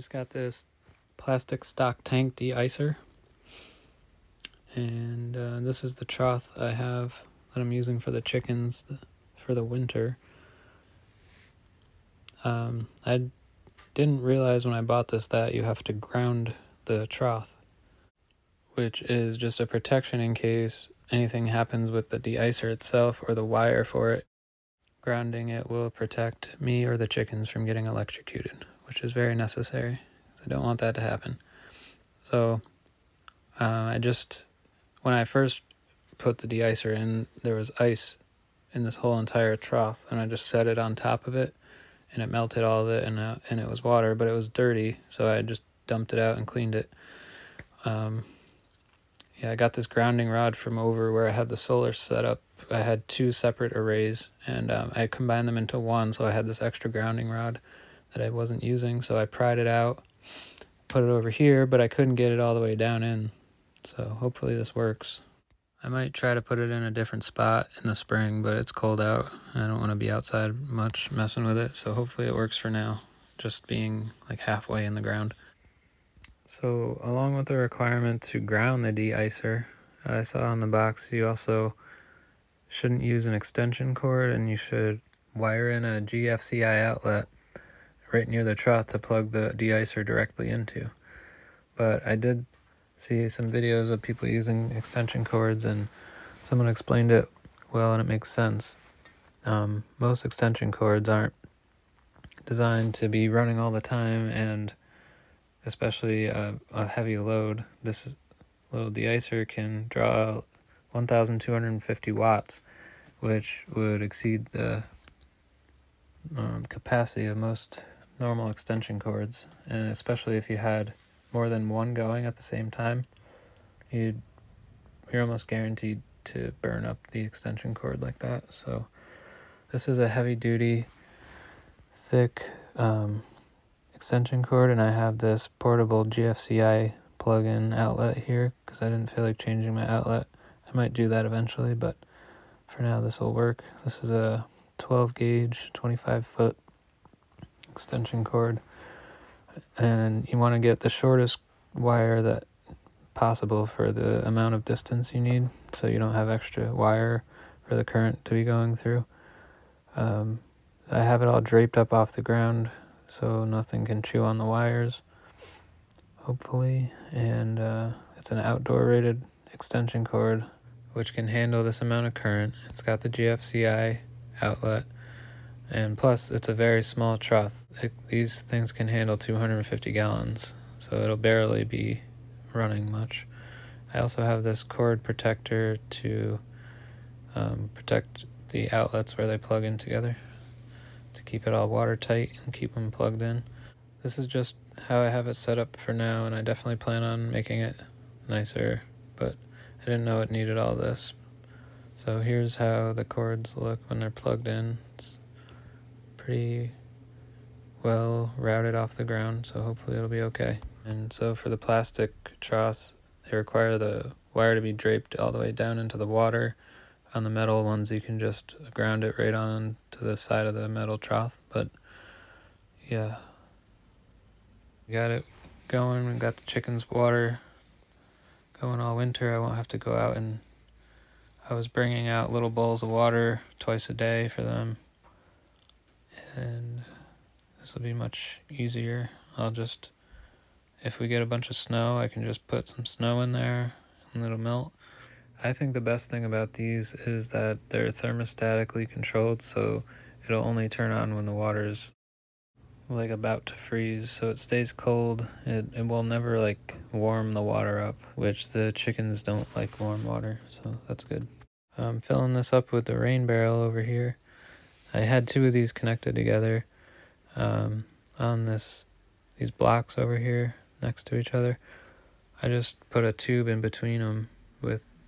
just got this plastic stock tank de-icer, and this is the trough I have that I'm using for the chickens for the winter. I didn't realize when I bought this that you have to ground the trough, which is just a protection in case anything happens with the de-icer itself or the wire for it. Grounding it will protect me or the chickens from getting electrocuted, which is very necessary. I don't want that to happen. So when I first put the de-icer in, there was ice in this whole entire trough, and I just set it on top of it, and it melted all of it, and it was water, but it was dirty, so I just dumped it out and cleaned it. I got this grounding rod from over where I had the solar set up. I had two separate arrays, and I combined them into one, so I had this extra grounding rod that I wasn't using, so I pried it out, put it over here, but I couldn't get it all the way down in, so hopefully this works. I might try to put it in a different spot in the spring, but it's cold out. I don't want to be outside much messing with it, so hopefully it works for now, just being like halfway in the ground. So along with the requirement to ground the de-icer, I saw on the box you also shouldn't use an extension cord, and you should wire in a GFCI outlet right near the trough to plug the de-icer directly into. But I did see some videos of people using extension cords, and someone explained it well, and it makes sense. Most extension cords aren't designed to be running all the time, and especially a heavy load. This little de-icer can draw 1,250 watts, which would exceed the capacity of most normal extension cords, and especially if you had more than one going at the same time, you're almost guaranteed to burn up the extension cord like that. So this is a heavy duty, thick extension cord, and I have this portable GFCI plug-in outlet here because I didn't feel like changing my outlet. I might do that eventually, but for now this will work. This is a 12 gauge 25 foot extension cord, and you want to get the shortest wire that possible for the amount of distance you need, so you don't have extra wire for the current to be going through. I have it all draped up off the ground so nothing can chew on the wires, hopefully, and it's an outdoor rated extension cord which can handle this amount of current. It's got the GFCI outlet, and plus it's a very small trough. These things can handle 250 gallons, so it'll barely be running much. I also have this cord protector to protect the outlets where they plug in together, to keep it all watertight and keep them plugged in. This is just how I have it set up for now, and I definitely plan on making it nicer, but I didn't know it needed all this. So here's how the cords look when they're plugged in. It's pretty well routed off the ground, so hopefully it'll be okay. And so for the plastic troughs, they require the wire to be draped all the way down into the water. On the metal ones, you can just ground it right on to the side of the metal trough. But yeah, we got it going. We got the chickens' water going all winter. I won't have to go out, and I was bringing out little bowls of water twice a day for them, and this will be much easier. If we get a bunch of snow, I can just put some snow in there and it'll melt. I think the best thing about these is that they're thermostatically controlled, so it'll only turn on when the water's like about to freeze, so it stays cold. It will never like warm the water up, which the chickens don't like warm water, so that's good. I'm filling this up with the rain barrel over here. I had two of these connected together on these blocks over here next to each other. I just put a tube in between them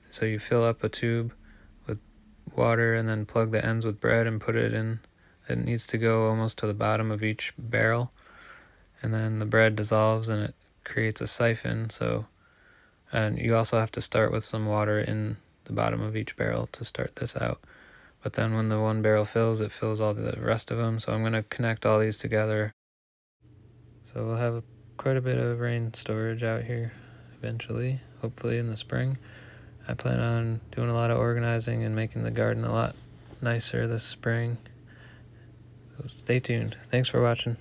so you fill up a tube with water and then plug the ends with bread and put it in. It needs to go almost to the bottom of each barrel, and then the bread dissolves and it creates a siphon. And you also have to start with some water in the bottom of each barrel to start this out. But then when the one barrel fills, it fills all the rest of them. So I'm going to connect all these together. So we'll have quite a bit of rain storage out here eventually, hopefully in the spring. I plan on doing a lot of organizing and making the garden a lot nicer this spring. So stay tuned. Thanks for watching.